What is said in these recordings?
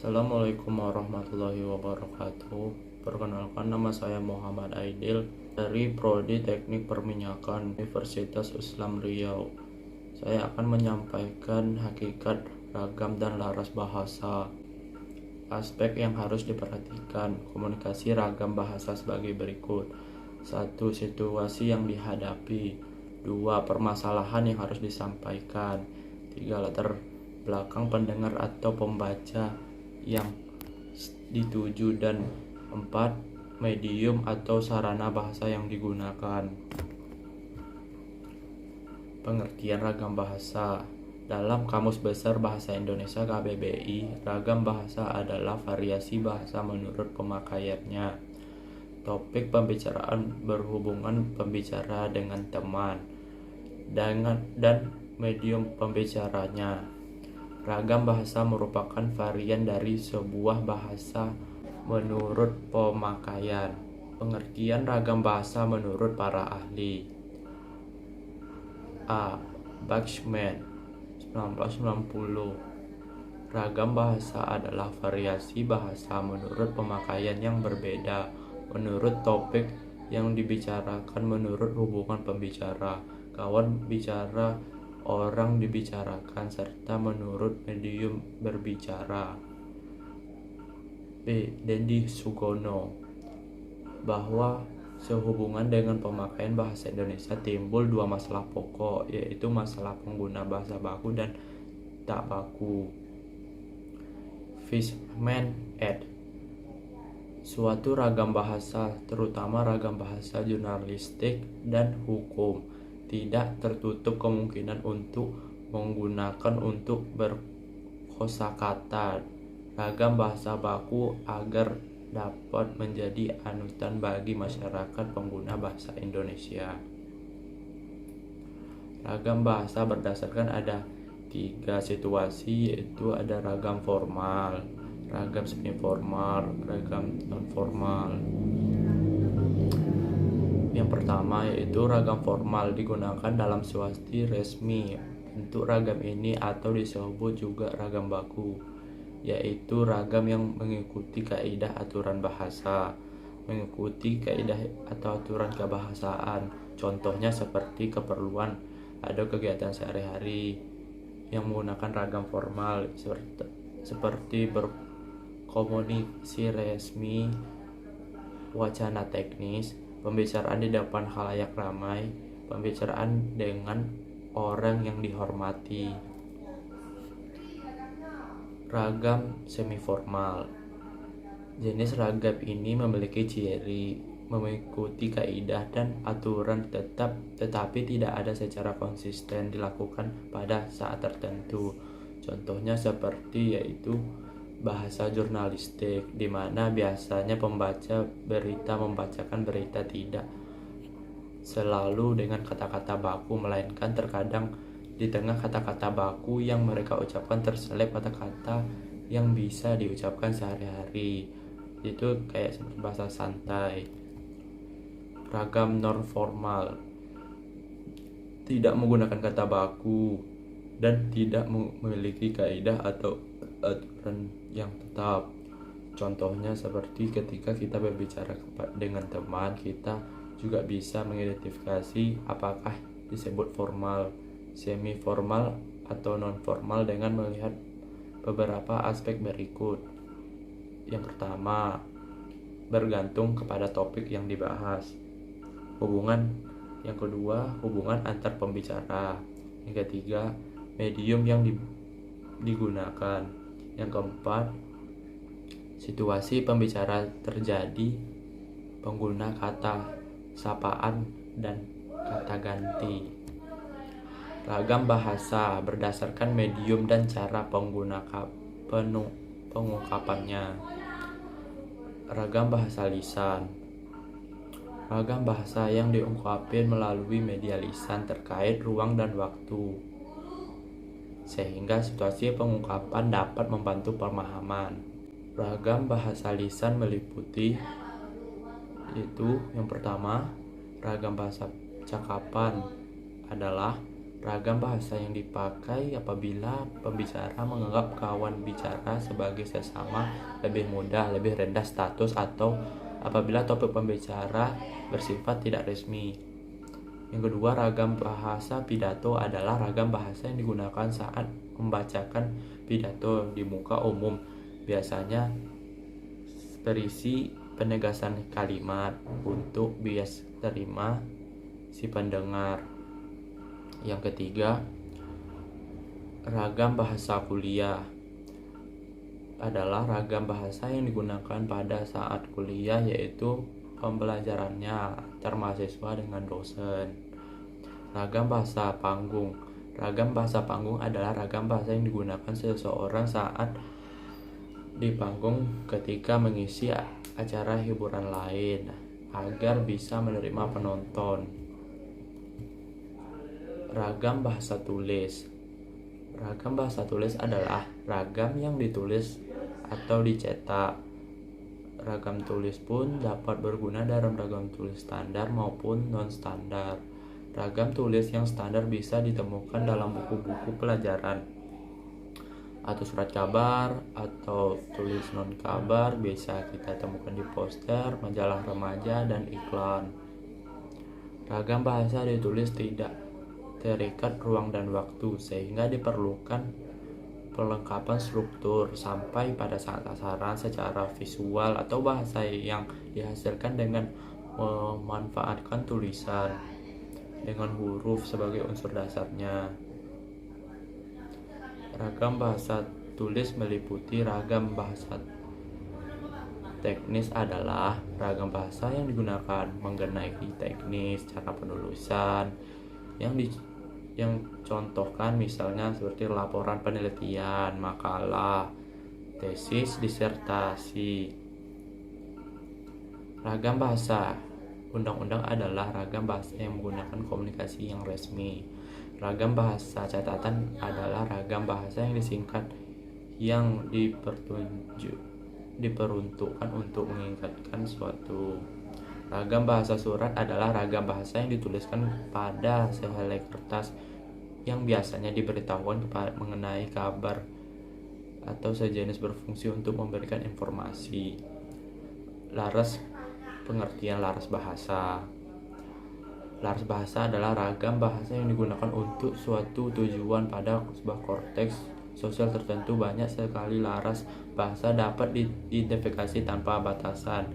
Assalamualaikum warahmatullahi wabarakatuh. Perkenalkan, nama saya Muhammad Aidil dari Prodi Teknik Perminyakan Universitas Islam Riau. Saya akan menyampaikan hakikat, ragam, dan laras bahasa. Aspek yang harus diperhatikan: komunikasi ragam bahasa sebagai berikut. 1. Situasi yang dihadapi. 2. Permasalahan yang harus disampaikan. 3. Latar belakang pendengar atau pembaca yang dituju, dan 4. Medium atau sarana bahasa yang digunakan. Pengertian ragam bahasa. Dalam Kamus Besar Bahasa Indonesia KBBI, ragam bahasa adalah variasi bahasa menurut pemakaiannya. Topik pembicaraan berhubungan pembicara dengan teman dan medium pembicaranya. Ragam bahasa merupakan varian dari sebuah bahasa menurut pemakaian. Pengertian ragam bahasa menurut para ahli. A. Bachmann 1990. Ragam bahasa adalah variasi bahasa menurut pemakaian yang berbeda, menurut topik yang dibicarakan, menurut hubungan pembicara, kawan bicara, orang dibicarakan, serta menurut medium berbicara. B. Dendi Sugono, bahwa sehubungan dengan pemakaian bahasa Indonesia timbul dua masalah pokok, yaitu masalah pengguna bahasa baku dan tak baku. Fishman ed. Suatu ragam bahasa, terutama ragam bahasa jurnalistik dan hukum, tidak tertutup kemungkinan untuk menggunakan untuk berkosakata ragam bahasa baku agar dapat menjadi anutan bagi masyarakat pengguna bahasa Indonesia. Ragam bahasa berdasarkan ada 3 situasi, yaitu ada ragam formal, ragam semi formal, ragam non formal. Yang pertama yaitu ragam formal, digunakan dalam situasi resmi. Bentuk ragam ini atau disebut juga ragam baku, yaitu ragam yang mengikuti kaidah aturan bahasa, mengikuti kaidah atau aturan kebahasaan. Contohnya seperti keperluan atau kegiatan sehari-hari yang menggunakan ragam formal, seperti berkomunikasi resmi, wacana teknis, pembicaraan di depan khalayak ramai, pembicaraan dengan orang yang dihormati. Ragam semiformal. Jenis ragam ini memiliki ciri mengikuti kaidah dan aturan tetapi tidak ada secara konsisten dilakukan pada saat tertentu. Contohnya seperti yaitu bahasa jurnalistik, di mana biasanya pembaca berita membacakan berita tidak selalu dengan kata-kata baku, melainkan terkadang di tengah kata-kata baku yang mereka ucapkan terselip kata-kata yang bisa diucapkan sehari-hari. Itu kayak seperti bahasa santai. Ragam non formal, tidak menggunakan kata baku dan tidak memiliki kaidah atau aturan yang tetap. Contohnya seperti ketika kita berbicara dengan teman, kita juga bisa mengidentifikasi apakah disebut formal, semi formal, atau non formal dengan melihat beberapa aspek berikut. Yang pertama, bergantung kepada topik yang dibahas. Yang kedua, hubungan antar pembicara. Yang ketiga, medium yang digunakan. Yang keempat, situasi pembicara terjadi, pengguna kata sapaan dan kata ganti. Ragam bahasa berdasarkan medium dan cara pengungkapannya. Ragam bahasa lisan. Ragam bahasa yang diungkapkan melalui media lisan terkait ruang dan waktu, sehingga situasi pengungkapan dapat membantu pemahaman. Ragam bahasa lisan meliputi yaitu yang pertama, ragam bahasa cakapan adalah Ragam bahasa yang dipakai apabila pembicara menganggap kawan bicara sebagai sesama, lebih mudah, lebih rendah status, atau apabila topik pembicara bersifat tidak resmi. Yang kedua, ragam bahasa pidato adalah ragam bahasa yang digunakan saat membacakan pidato di muka umum. Biasanya berisi penegasan kalimat untuk bias terima si pendengar. Yang ketiga, ragam bahasa kuliah adalah ragam bahasa yang digunakan pada saat kuliah, yaitu pembelajarannya antar mahasiswa dengan dosen. Ragam bahasa panggung. Ragam bahasa panggung adalah ragam bahasa yang digunakan seseorang saat di panggung ketika mengisi acara hiburan lain agar bisa menerima penonton. Ragam bahasa tulis. Ragam bahasa tulis adalah ragam yang ditulis atau dicetak. Ragam tulis pun dapat berguna dalam ragam tulis standar maupun non-standar. Ragam tulis yang standar bisa ditemukan dalam buku-buku pelajaran atau surat kabar, atau tulis non-kabar bisa kita temukan di poster, majalah remaja, dan iklan. Ragam bahasa ditulis tidak terikat ruang dan waktu, sehingga diperlukan pelengkapan struktur sampai pada saat sasaran secara visual atau bahasa yang dihasilkan dengan memanfaatkan tulisan dengan huruf sebagai unsur dasarnya. Ragam bahasa tulis meliputi ragam bahasa teknis adalah ragam bahasa yang digunakan mengenai teknis cara penulisan yang contohkan misalnya seperti laporan penelitian, makalah, tesis, disertasi. Ragam bahasa undang-undang adalah ragam bahasa yang menggunakan komunikasi yang resmi. Ragam bahasa catatan adalah ragam bahasa yang disingkat yang diperuntukkan untuk mengingatkan suatu. Ragam bahasa surat adalah ragam bahasa yang dituliskan pada sehelai kertas yang biasanya diberitahukan mengenai kabar atau sejenis berfungsi untuk memberikan informasi. Laras, pengertian laras bahasa. Laras bahasa adalah ragam bahasa yang digunakan untuk suatu tujuan pada sebuah konteks sosial tertentu. Banyak sekali laras bahasa dapat diidentifikasi tanpa batasan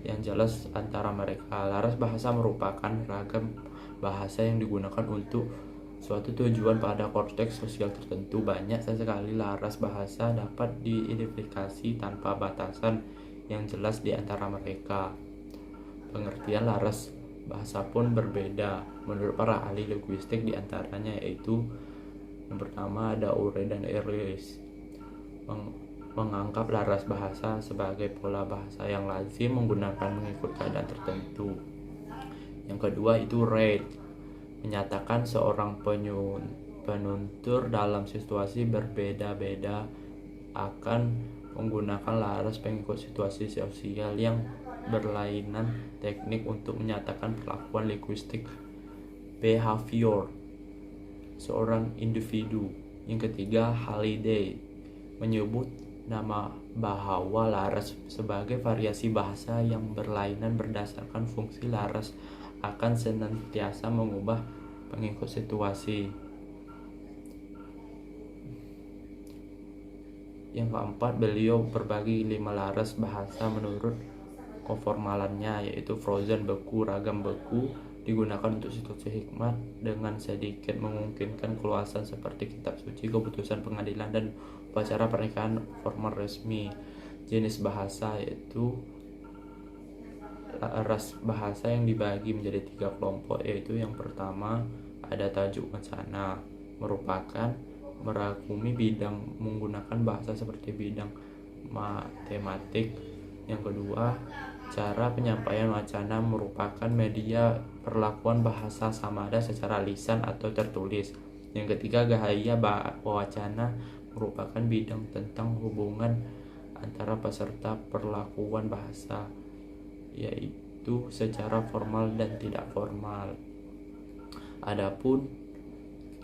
yang jelas antara mereka. Laras bahasa merupakan ragam bahasa yang digunakan untuk suatu tujuan pada konteks sosial tertentu. Banyak sekali laras bahasa dapat diidentifikasi tanpa batasan yang jelas di antara mereka. Pengertian laras bahasa pun berbeda menurut para ahli linguistik, di antaranya yaitu yang pertama ada Urey dan Ehrlich menganggap laras bahasa sebagai pola bahasa yang lazim menggunakan mengikut keadaan tertentu. Yang kedua itu Reid menyatakan seorang penuntur dalam situasi berbeda-beda akan menggunakan laras pengikut situasi sosial yang berlainan teknik untuk menyatakan perlakuan linguistik behavior seorang individu. Yang ketiga, Halliday menyebut nama bahwa laras sebagai variasi bahasa yang berlainan berdasarkan fungsi laras akan senantiasa mengubah pengikut situasi. Yang keempat, beliau berbagi 5 laras bahasa menurut konformalannya, yaitu frozen beku. Ragam beku digunakan untuk situasi hikmat dengan sedikit memungkinkan keluasan seperti kitab suci, keputusan pengadilan, dan upacara pernikahan formal resmi. Jenis bahasa yaitu ras bahasa yang dibagi menjadi 3 kelompok, yaitu yang pertama ada tajuk wacana, merupakan merangkumi bidang menggunakan bahasa seperti bidang matematik. Yang kedua, cara penyampaian wacana merupakan media perlakuan bahasa samada secara lisan atau tertulis. Yang ketiga, gaya wacana merupakan bidang tentang hubungan antara peserta perlakuan bahasa, yaitu secara formal dan tidak formal. Adapun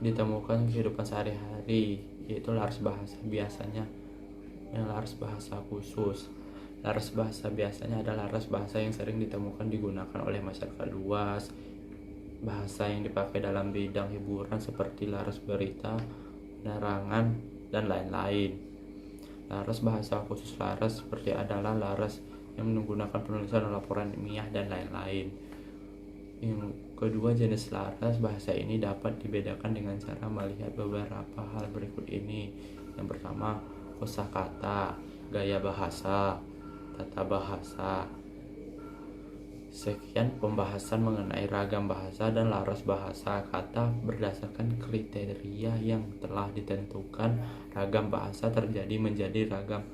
ditemukan kehidupan sehari-hari, yaitu laras bahasa biasanya yang laras bahasa khusus. Laras bahasa biasanya adalah laras bahasa yang sering ditemukan digunakan oleh masyarakat luas, bahasa yang dipakai dalam bidang hiburan seperti laras berita, penerangan, dan lain-lain. Laras bahasa khusus laras seperti adalah laras yang menggunakan penulisan laporan ilmiah dan lain-lain. Yang kedua, jenis laras bahasa ini dapat dibedakan dengan cara melihat beberapa hal berikut ini. Yang pertama, kosakata, gaya bahasa, tata bahasa. Sekian pembahasan mengenai ragam bahasa dan laras bahasa kata. Berdasarkan kriteria yang telah ditentukan, ragam bahasa terjadi menjadi ragam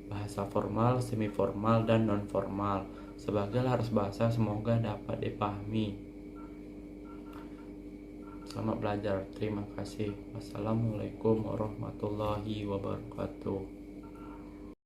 bahasa formal, semi formal, dan non formal. Sebagai laras bahasa, semoga dapat dipahami. Selamat belajar. Terima kasih. Wassalamualaikum warahmatullahi wabarakatuh.